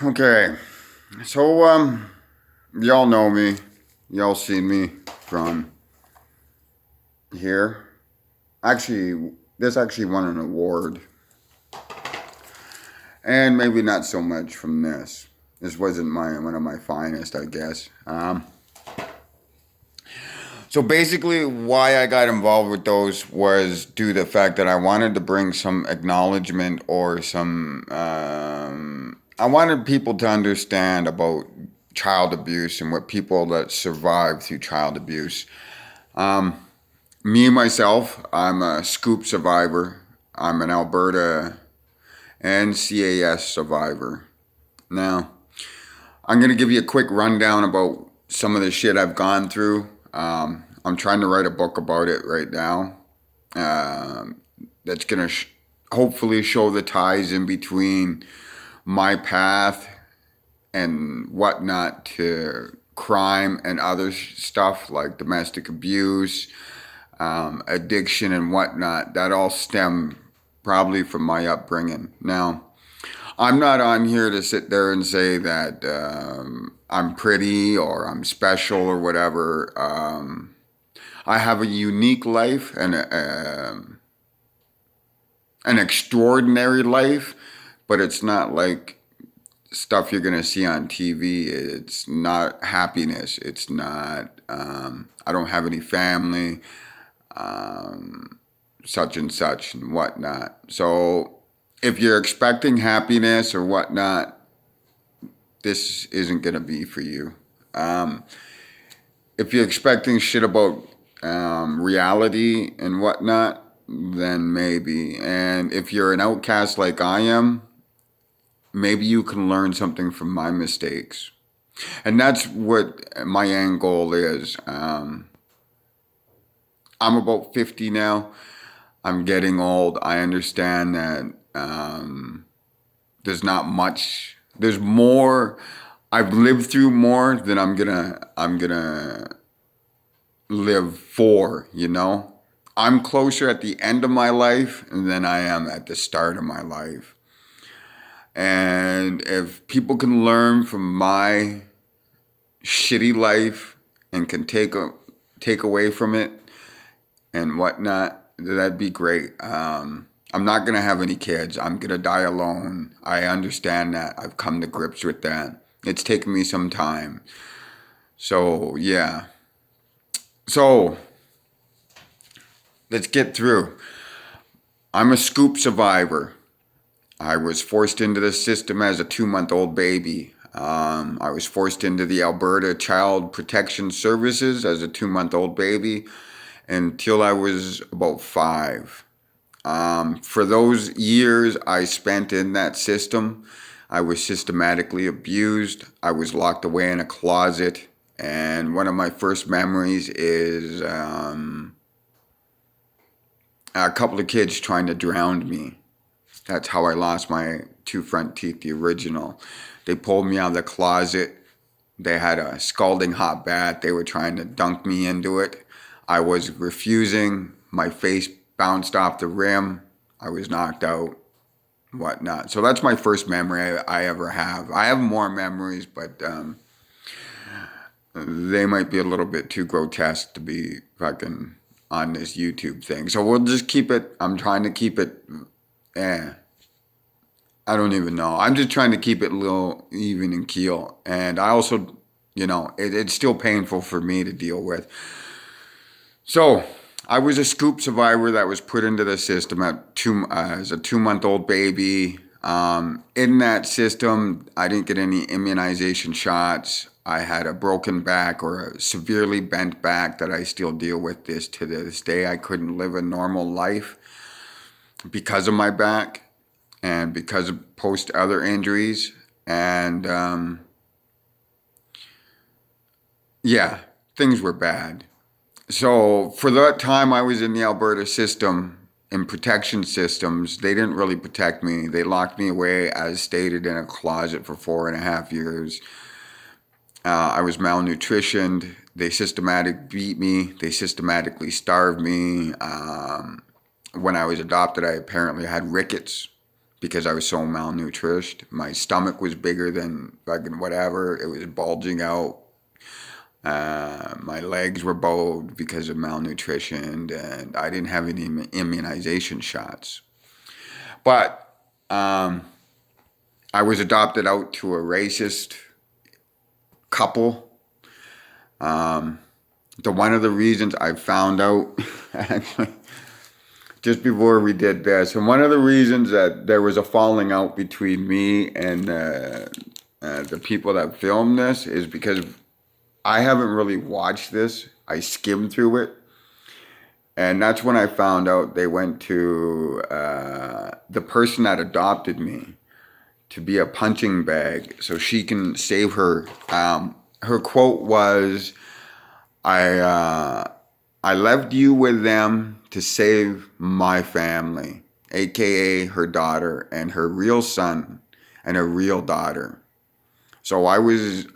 Okay, so y'all know me. Y'all seen me from here. Actually, this actually won an award, and maybe not so much from this. This wasn't my one of my finest, I guess. So basically, why I got involved with those was due to the fact that I wanted to bring some acknowledgement or some. I wanted people to understand about child abuse and what people that survive through child abuse. Me myself, I'm a scoop survivor. I'm an Alberta NCAS survivor. Now, I'm going to give you a quick rundown about some of the shit I've gone through. I'm trying to write a book about it right now. That's going to hopefully show the ties in between my path and whatnot to crime and other stuff like domestic abuse, addiction, and whatnot. That all stem probably from my upbringing. Now, I'm not on here to sit there and say that I'm pretty or I'm special or whatever. I have a unique life and an extraordinary life, but it's not like stuff you're gonna see on TV. It's not happiness. It's not. I don't have any family, such and such and whatnot. So if you're expecting happiness or whatnot, this isn't gonna be for you. If you're expecting shit about reality and whatnot, then maybe. And if you're an outcast like I am, maybe you can learn something from my mistakes. And that's what my end goal is. I'm about 50 now. I'm getting old. I understand that there's not much. There's more. I've lived through more than I'm gonna live for. I'm closer at the end of my life than I am at the start of my life. And if people can learn from my shitty life and can take away from it and whatnot, that'd be great. I'm not gonna have any kids. I'm gonna die alone. I understand that. I've come to grips with that. It's taken me some time. So yeah. So let's get through. I'm a scoop survivor. I was forced into the system as a 2 month old baby. I was forced into the Alberta Child Protection Services as a 2 month old baby until I was about 5. For those years I spent in that system, I was systematically abused. I was locked away in a closet. And one of my first memories is a couple of kids trying to drown me. That's how I lost my 2 front teeth, the original. They pulled me out of the closet. They had a scalding hot bath. They were trying to dunk me into it. I was refusing. My face bounced off the rim. I was knocked out, whatnot. So that's my first memory I ever have. I have more memories, but they might be a little bit too grotesque to be fucking on this YouTube thing. So we'll just keep it. I'm trying to keep it. I don't even know. I'm just trying to keep it a little even and keel. And I also, it's still painful for me to deal with. So I was a scoop survivor that was put into the system as a 2 month old baby. In that system, I didn't get any immunization shots. I had a broken back or a severely bent back that I still deal with to this day. I couldn't live a normal life because of my back and because of post other injuries. And yeah, things were bad. So for that time I was in the Alberta system, in protection systems, they didn't really protect me. They locked me away, as stated, in a closet for 4.5 years. I was malnutritioned. They systematically beat me. They systematically starved me. When I was adopted, I apparently had rickets because I was so malnourished. My stomach was bigger than fucking whatever. It was bulging out. My legs were bowed because of malnutrition, and I didn't have any immunization shots. But I was adopted out to a racist couple. One of the reasons I found out, actually, just before we did this, and one of the reasons that there was a falling out between me and the people that filmed this is because I haven't really watched this. I skimmed through it. And that's when I found out they went to the person that adopted me to be a punching bag so she can save her. Her quote was, I left you with them to save my family, aka her daughter and her real son and her real daughter. So I was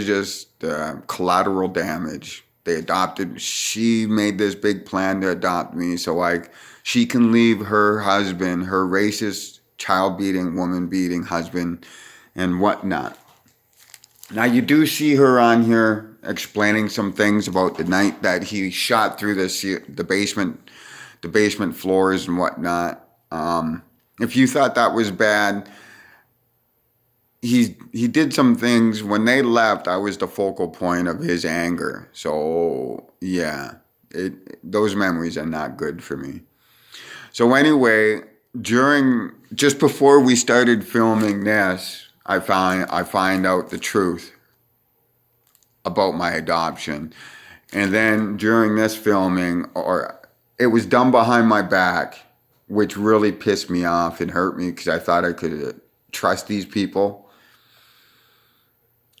just collateral damage. They adopted. She made this big plan to adopt me, so she can leave her husband, her racist, child beating, woman beating husband, and whatnot. Now you do see her on here explaining some things about the night that he shot through the basement floors and whatnot. If you thought that was bad, he did some things. When they left, I was the focal point of his anger. So yeah, those memories are not good for me. So anyway, just before we started filming this, I find out the truth about my adoption. And then during this filming, or it was done behind my back, which really pissed me off and hurt me because I thought I could trust these people.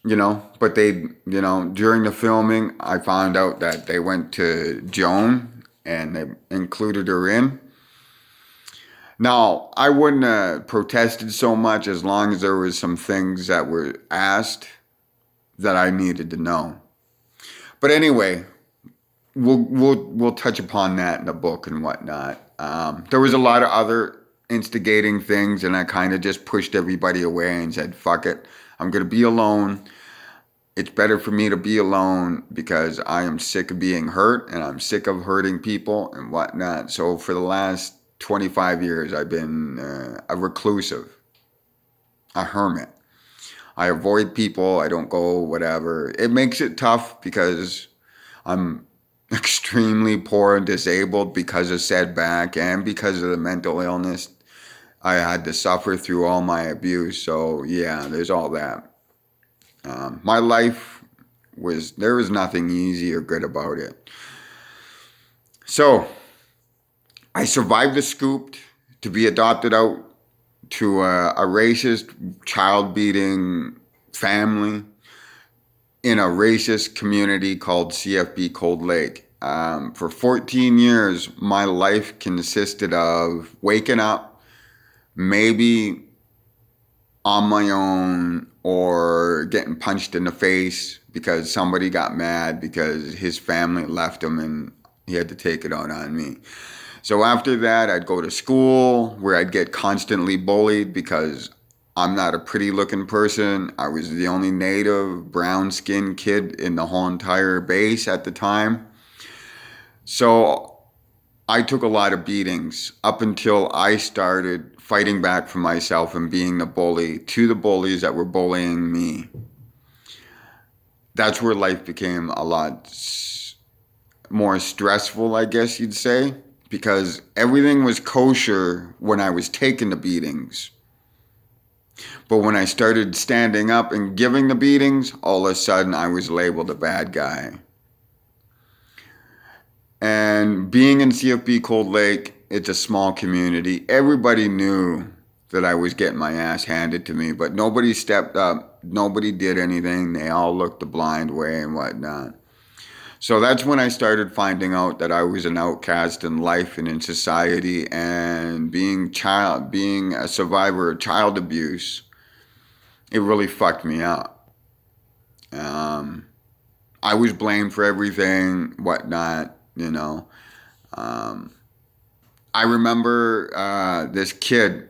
But during the filming, I found out that they went to Joan and they included her in. Now, I wouldn't have protested so much as long as there was some things that were asked that I needed to know. But anyway, we'll touch upon that in the book and whatnot. There was a lot of other instigating things, and I kind of just pushed everybody away and said, fuck it. I'm going to be alone. It's better for me to be alone because I am sick of being hurt and I'm sick of hurting people and whatnot. So for the last 25 years, I've been a reclusive, a hermit. I avoid people. I don't go whatever. It makes it tough because I'm extremely poor and disabled because of setback and because of the mental illness I had to suffer through all my abuse. So yeah, there's all that. My life there was nothing easy or good about it. So I survived the scoop to be adopted out to a racist, child-beating family in a racist community called CFB Cold Lake. For 14 years, my life consisted of waking up, maybe on my own, or getting punched in the face because somebody got mad because his family left him and he had to take it out on me. So after that, I'd go to school where I'd get constantly bullied because I'm not a pretty looking person. I was the only native brown skinned kid in the whole entire base at the time. So I took a lot of beatings up until I started fighting back for myself and being the bully to the bullies that were bullying me. That's where life became a lot more stressful, I guess you'd say, because everything was kosher when I was taking the beatings. But when I started standing up and giving the beatings, all of a sudden I was labeled a bad guy. And being in CFB Cold Lake, it's a small community. Everybody knew that I was getting my ass handed to me, but nobody stepped up. Nobody did anything. They all looked the blind way and whatnot. So that's when I started finding out that I was an outcast in life and in society, and being a survivor of child abuse, it really fucked me up. I was blamed for everything, whatnot, I remember this kid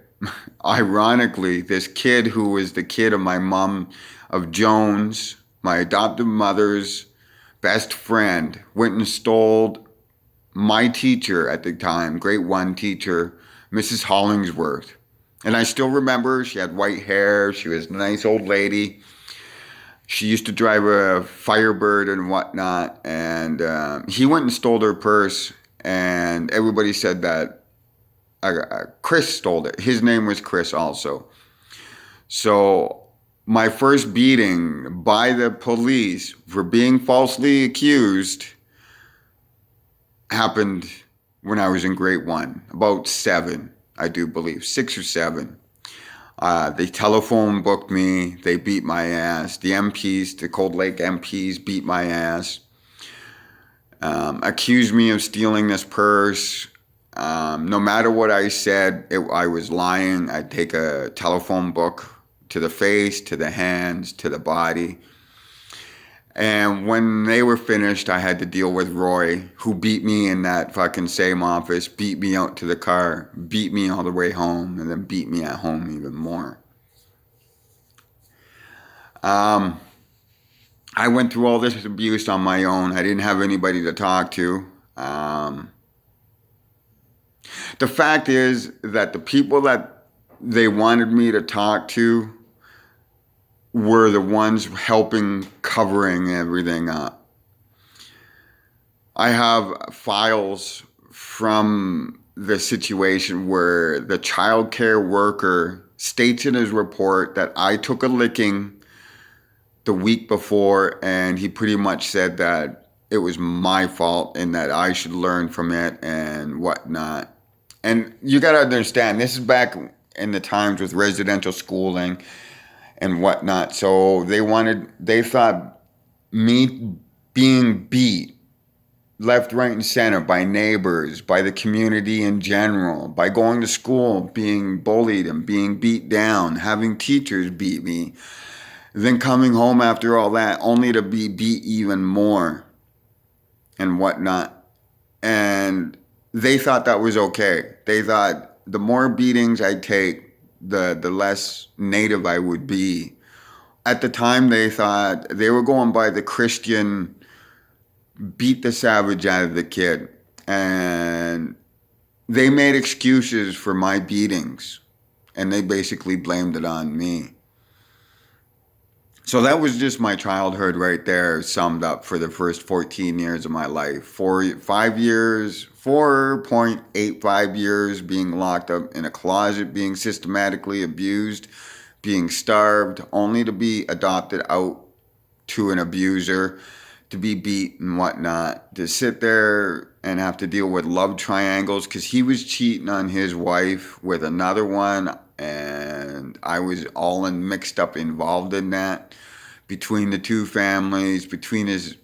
ironically, this kid who was the kid of my mom, of Jones, my adoptive mother's best friend, went and stole my teacher at the time, grade one teacher, Mrs. Hollingsworth. And I still remember her. She had white hair. She was a nice old lady. She used to drive a Firebird and whatnot. And he went and stole her purse. And everybody said that Chris stole it. His name was Chris also. So my first beating by the police for being falsely accused happened when I was in grade one, about 7, I do believe, 6 or 7. They telephone booked me. They beat my ass. The MPs, the Cold Lake MPs, beat my ass. Accused me of stealing this purse. No matter what I said, I was lying. I'd take a telephone book to the face, to the hands, to the body. And when they were finished, I had to deal with Roy, who beat me in that fucking same office, beat me out to the car, beat me all the way home, and then beat me at home even more. I went through all this abuse on my own. I didn't have anybody to talk to. The fact is that the people that they wanted me to talk to were the ones helping covering everything up. I have files from the situation where the child care worker states in his report that I took a licking the week before, and he pretty much said that it was my fault and that I should learn from it and whatnot. And you got to understand, this is back in the times with residential schooling and whatnot. So they thought me being beat left, right, and center by neighbors, by the community in general, by going to school, being bullied and being beat down, having teachers beat me, then coming home after all that only to be beat even more and whatnot. And they thought that was okay. They thought the more beatings I take, the less native I would be. At the time, they thought they were going by the Christian beat the savage out of the kid. And they made excuses for my beatings. And they basically blamed it on me. So that was just my childhood right there, summed up for the first 14 years of my life. 4.85 years being locked up in a closet, being systematically abused, being starved, only to be adopted out to an abuser, to be beat and whatnot, to sit there and have to deal with love triangles because he was cheating on his wife with another one, and I was all mixed up involved in that. Between the two families, between his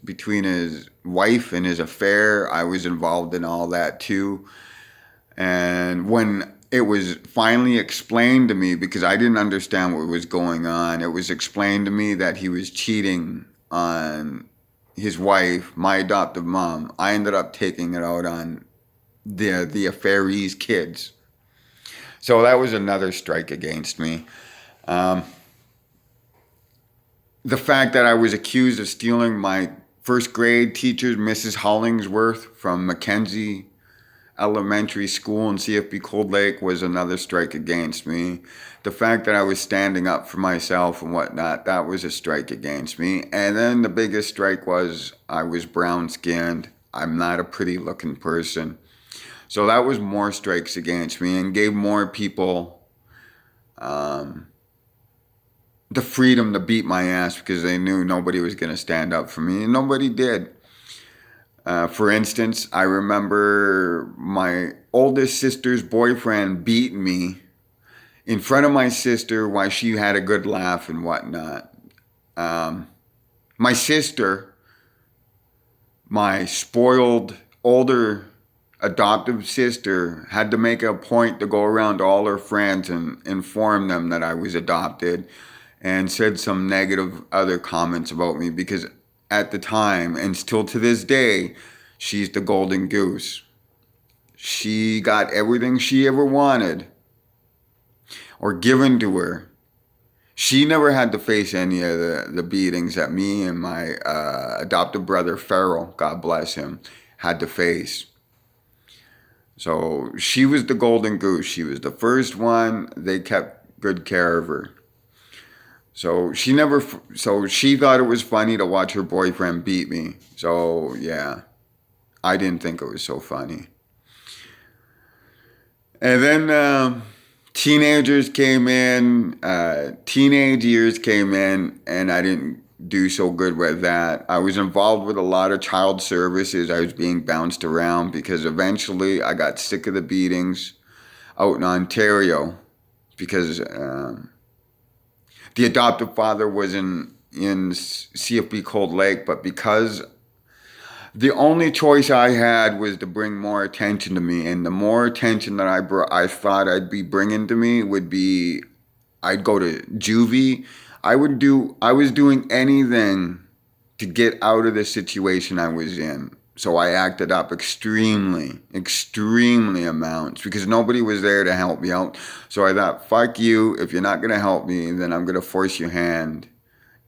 wife and his affair, I was involved in all that too. And when it was finally explained to me, because I didn't understand what was going on, it was explained to me that he was cheating on his wife, my adoptive mom. I ended up taking it out on the affairee's kids. So that was another strike against me. The fact that I was accused of stealing my first grade teacher, Mrs. Hollingsworth, from Mackenzie Elementary School in CFB Cold Lake, was another strike against me. The fact that I was standing up for myself and whatnot, that was a strike against me. And then the biggest strike was I was brown-skinned. I'm not a pretty-looking person. So that was more strikes against me and gave more people the freedom to beat my ass because they knew nobody was going to stand up for me, and nobody did. For instance, I remember my oldest sister's boyfriend beating me in front of my sister while she had a good laugh and whatnot. My sister, my spoiled older adoptive sister, had to make a point to go around to all her friends and inform them that I was adopted, and said some negative other comments about me because at the time, and still to this day, she's the golden goose. She got everything she ever wanted or given to her. She never had to face any of the beatings that me and my adopted brother Farrell, God bless him, had to face. So she was the golden goose. She was the first one. They kept good care of her. So she thought it was funny to watch her boyfriend beat me. So yeah, I didn't think it was so funny. And then teenagers came in, teenage years came in, and I didn't do so good with that. I was involved with a lot of child services. I was being bounced around because eventually I got sick of the beatings out in Ontario because the adoptive father was in CFB Cold Lake, but because the only choice I had was to bring more attention to me, and the more attention that I thought I'd be bringing to me would be, I'd go to juvie. I was doing anything to get out of the situation I was in. So I acted up extremely amounts because nobody was there to help me out. So I thought, fuck you. If you're not going to help me, then I'm going to force your hand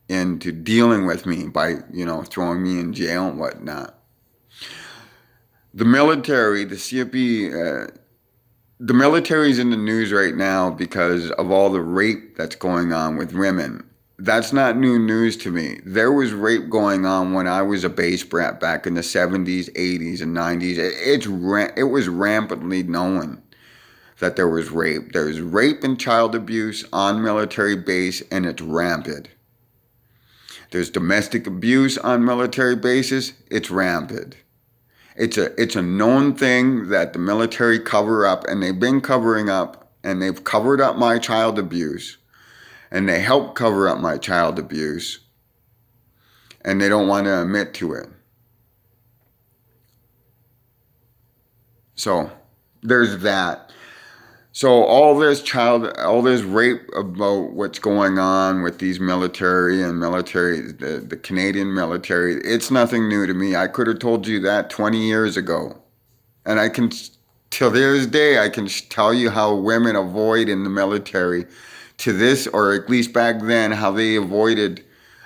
into dealing with me by, throwing me in jail and whatnot. The military, the CFB, the military's in the news right now because of all the rape that's going on with women. That's not new news to me. There was rape going on when I was a base brat back in the 70s, 80s, and 90s. It was rampantly known that there was rape. There's rape and child abuse on military base, and it's rampant. There's domestic abuse on military bases. It's rampant. It's a known thing that the military cover up, and they've been covering up, and they've covered up my child abuse, and they help cover up my child abuse, and they don't want to admit to it. So there's that. So all this rape about what's going on with these the Canadian military, it's nothing new to me. I could have told you that 20 years ago. And I can, till this day, I can tell you how women avoid in the military to this, or at least back then, how they avoided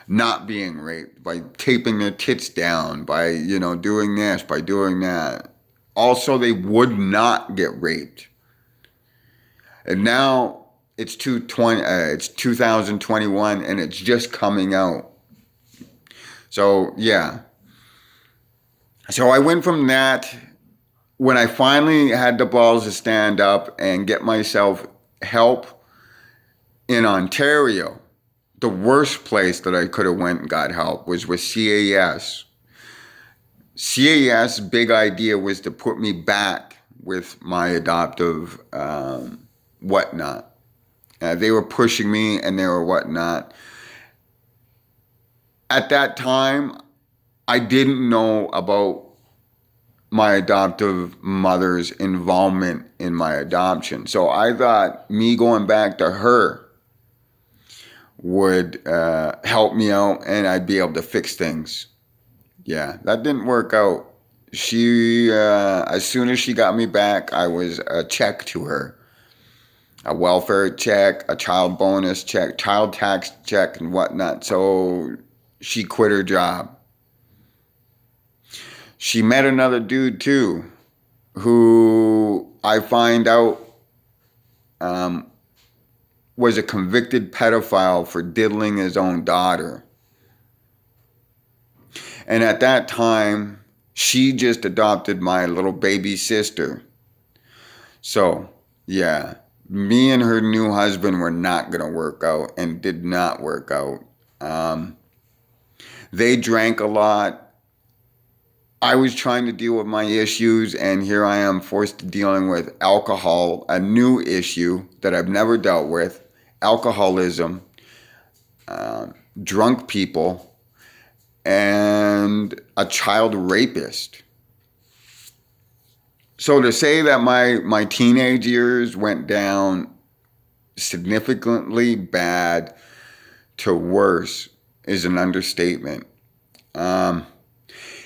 not being raped by taping their tits down, by, doing this, by doing that. Also, they would not get raped. And now it's 2021 and it's just coming out. So yeah. So I went from that, when I finally had the balls to stand up and get myself help in Ontario. The worst place that I could have went and got help was with CAS. CAS' big idea was to put me back with my adoptive whatnot. They were pushing me and they were whatnot. At that time, I didn't know about my adoptive mother's involvement in my adoption. So I thought me going back to her would help me out and I'd be able to fix things. Yeah, that didn't work out. She, as soon as she got me back, I was a check to her. A welfare check, a child bonus check, child tax check, and whatnot. So she quit her job. She met another dude too, who I find out was a convicted pedophile for diddling his own daughter. And at that time, she just adopted my little baby sister. So, yeah. Me and her new husband were not going to work out and did not work out. They drank a lot. I was trying to deal with my issues, and here I am forced to dealing with alcohol, a new issue that I've never dealt with, alcoholism, drunk people, and a child rapist. So to say that my teenage years went down significantly bad to worse is an understatement.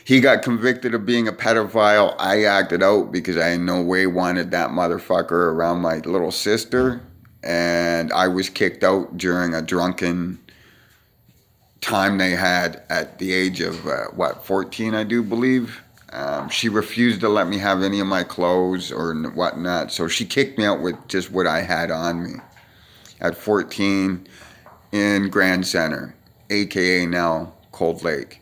He got convicted of being a pedophile. I acted out because I in no way wanted that motherfucker around my little sister. and I was kicked out during a drunken time they had at the age of 14, I do believe. She refused to let me have any of my clothes or whatnot, so she kicked me out with just what I had on me at 14 in Grand Center, aka now Cold Lake.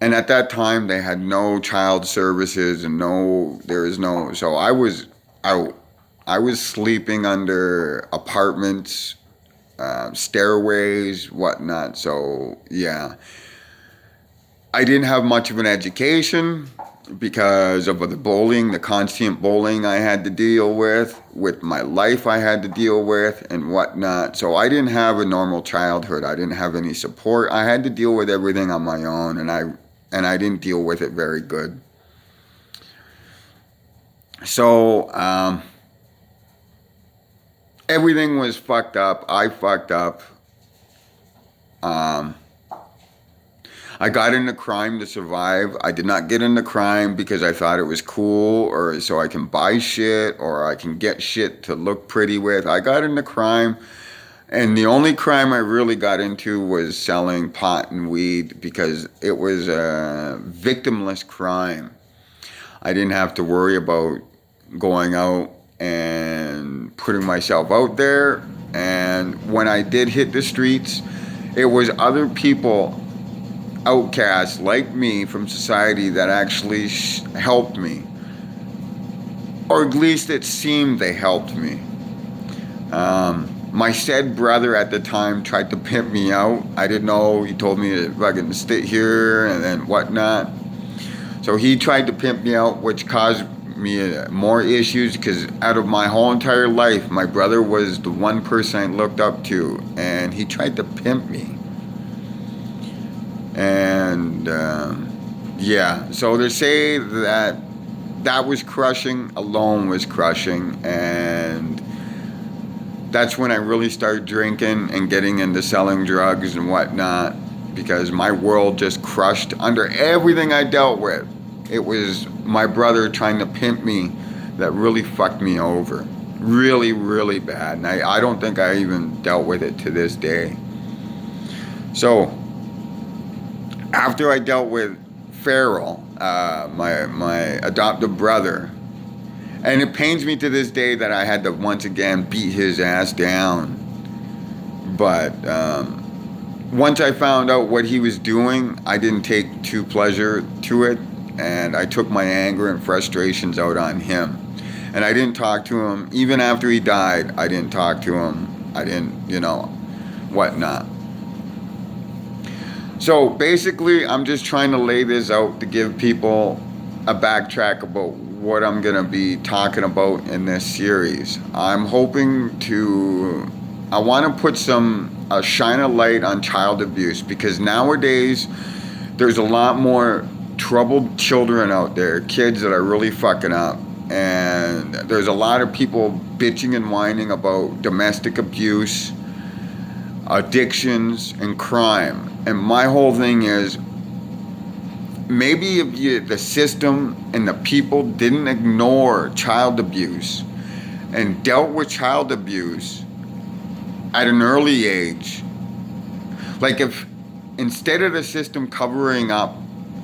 And at that time, they had no child services and so I was out. I was sleeping under apartments, stairways, whatnot. So yeah, I didn't have much of an education because of the bullying, the constant bullying I had to deal with my life I had to deal with and whatnot. So I didn't have a normal childhood. I didn't have any support. I had to deal with everything on my own, and I didn't deal with it very good. So everything was fucked up. I fucked up. I got into crime to survive. I did not get into crime because I thought it was cool or so I can buy shit or I can get shit to look pretty with. I got into crime, and the only crime I really got into was selling pot and weed because it was a victimless crime. I didn't have to worry about going out and putting myself out there. And when I did hit the streets, it was other people, outcasts like me from society, that actually helped me. Or at least it seemed they helped me. My said brother at the time tried to pimp me out. I didn't know. He told me to fucking sit here and then whatnot. So he tried to pimp me out, which caused me more issues because out of my whole entire life, my brother was the one person I looked up to, and he tried to pimp me. And yeah, so to say that was crushing, alone was crushing, and that's when I really started drinking and getting into selling drugs and whatnot, because my world just crushed under everything I dealt with. It was my brother trying to pimp me that really fucked me over. Really, really bad. And I don't think I even dealt with it to this day. So, after I dealt with Farrell, my adoptive brother, and it pains me to this day that I had to once again beat his ass down. But once I found out what he was doing, I didn't take too pleasure to it. And I took my anger and frustrations out on him. And I didn't talk to him. Even after he died, I didn't talk to him. I didn't, whatnot. So basically, I'm just trying to lay this out to give people a backtrack about what I'm going to be talking about in this series. I'm hoping I want to put shine a light on child abuse, because nowadays there's a lot more troubled children out there, kids that are really fucking up. And there's a lot of people bitching and whining about domestic abuse, addictions, and crime. And my whole thing is, maybe if the system and the people didn't ignore child abuse and dealt with child abuse at an early age, like if instead of the system covering up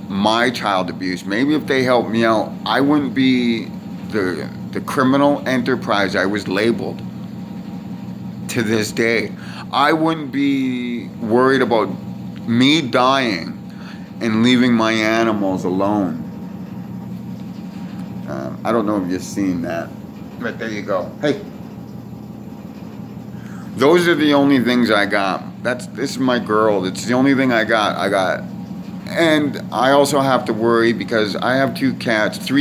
my child abuse, maybe if they helped me out, I wouldn't be the criminal enterprise I was labeled to this day. I wouldn't be worried about me dying and leaving my animals alone. I don't know if you've seen that, but there you go. Hey, those are the only things I got. This is my girl. It's the only thing I got. And I also have to worry because I have 3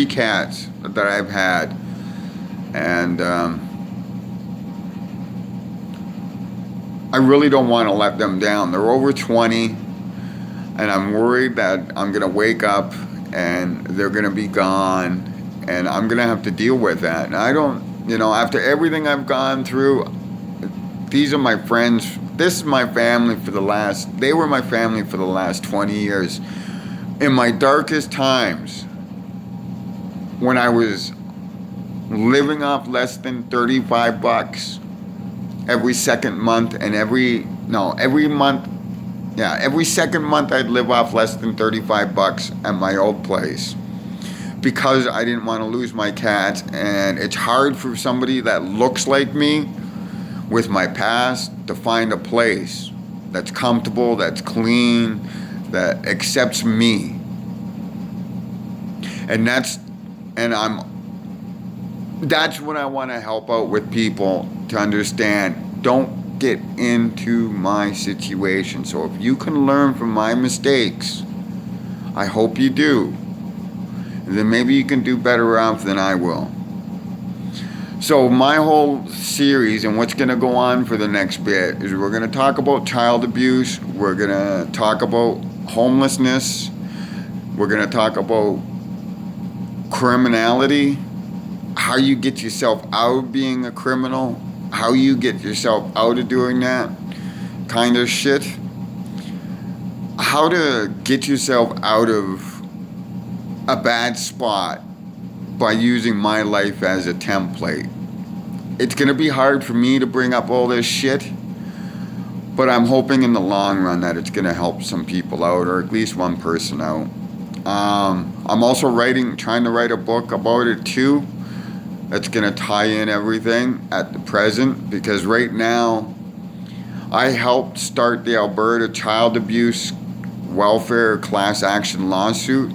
cats that I've had. And I really don't want to let them down. They're over 20, and I'm worried that I'm going to wake up and they're going to be gone, and I'm going to have to deal with that. And I don't, after everything I've gone through, these are my friends. This is my family they were my family for the last 20 years. In my darkest times, when I was living off less than 35 bucks every second month, and every month, yeah, every second month I'd live off less than 35 bucks at my old place because I didn't want to lose my cats. And it's hard for somebody that looks like me with my past to find a place that's comfortable, that's clean, that accepts me. And that's what I want to help out with people to understand. Don't get into my situation. So if you can learn from my mistakes, I hope you do. And then maybe you can do better off than I will. So my whole series and what's going to go on for the next bit is we're going to talk about child abuse. We're going to talk about homelessness. We're going to talk about criminality, how you get yourself out of being a criminal, how you get yourself out of doing that kind of shit, how to get yourself out of a bad spot by using my life as a template. It's going to be hard for me to bring up all this shit, but I'm hoping in the long run that it's going to help some people out, or at least one person out. I'm also trying to write a book about it too, that's going to tie in everything at the present, because right now I helped start the Alberta Child Abuse Welfare Class Action lawsuit,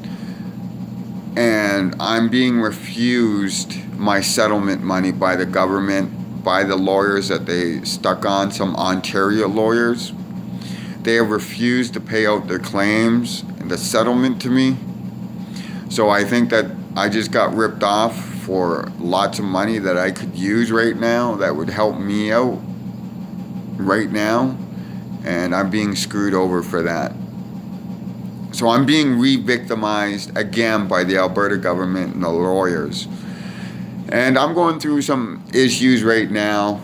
and I'm being refused my settlement money by the government, by the lawyers that they stuck on, some Ontario lawyers. They have refused to pay out their claims and the settlement to me. So I think that I just got ripped off for lots of money that I could use right now that would help me out right now, and I'm being screwed over for that. So I'm being re-victimized again by the Alberta government and the lawyers. And I'm going through some issues right now.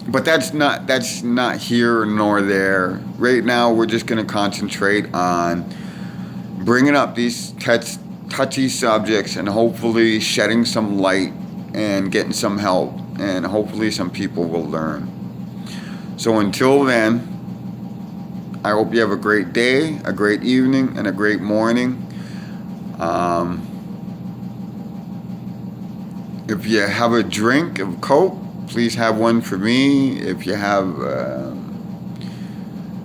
But that's not here nor there. Right now we're just going to concentrate on bringing up these touchy subjects and hopefully shedding some light and getting some help. And hopefully some people will learn. So until then, I hope you have a great day, a great evening, and a great morning. If you have a drink of Coke, please have one for me. If you have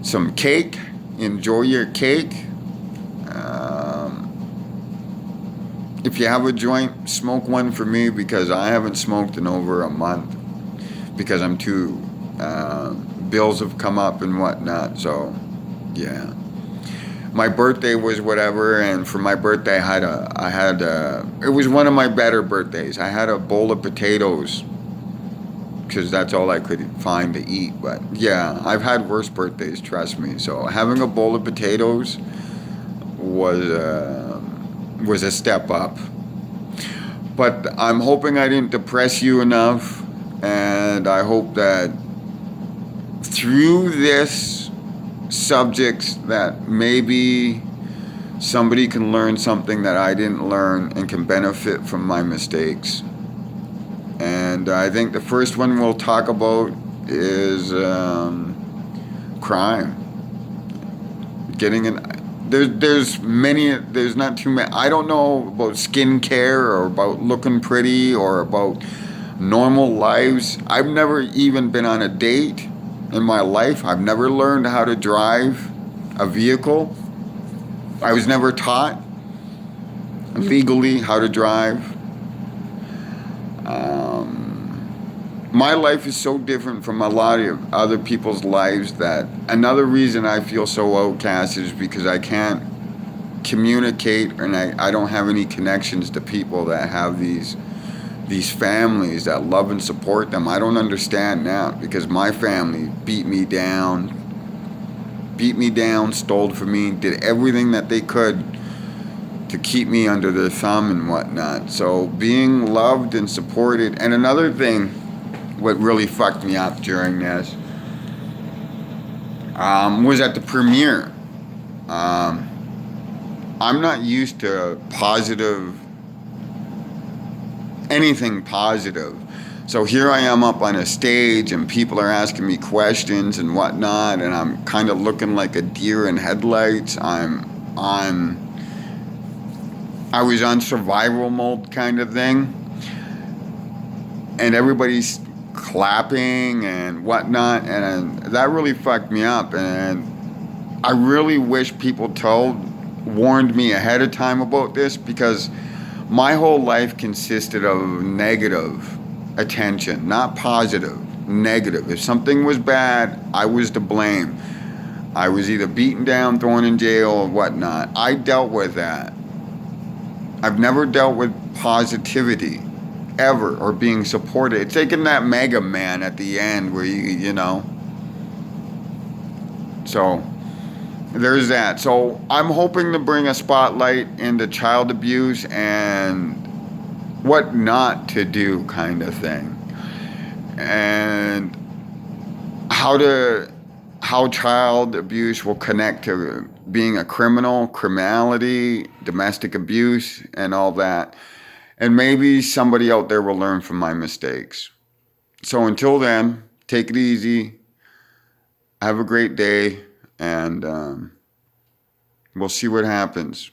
some cake, enjoy your cake. If you have a joint, smoke one for me, because I haven't smoked in over a month because I'm too, bills have come up and whatnot. So yeah, my birthday was whatever, and for my birthday it was one of my better birthdays. I had a bowl of potatoes because that's all I could find to eat. But yeah, I've had worse birthdays, trust me. So having a bowl of potatoes was a step up. But I'm hoping I didn't depress you enough, and I hope that through this subjects that maybe somebody can learn something that I didn't learn and can benefit from my mistakes. And I think the first one we'll talk about is crime. There's not too many. I don't know about skincare or about looking pretty or about normal lives. I've never even been on a date in my life. I've never learned how to drive a vehicle. I was never taught legally how to drive. My life is so different from a lot of other people's lives that another reason I feel so outcast is because I can't communicate, and I don't have any connections to people that have these families that love and support them. I don't understand that, because my family beat me down, stole from me, did everything that they could to keep me under their thumb and whatnot. So being loved and supported. And another thing, what really fucked me up during this was at the premiere. I'm not used to positive anything positive. So here I am up on a stage and people are asking me questions and whatnot, and I'm kind of looking like a deer in headlights. I was on survival mode kind of thing, and everybody's clapping and whatnot, and that really fucked me up. And I really wish people warned me ahead of time about this, because my whole life consisted of negative attention, not positive, negative. If something was bad, I was to blame. I was either beaten down, thrown in jail, or whatnot. I dealt with that. I've never dealt with positivity ever, or being supported. It's taking that Mega Man at the end where you know. So there's that. So I'm hoping to bring a spotlight into child abuse and what not to do kind of thing. And how child abuse will connect to being a criminal, criminality, domestic abuse, and all that. And maybe somebody out there will learn from my mistakes. So until then, take it easy. Have a great day, and we'll see what happens.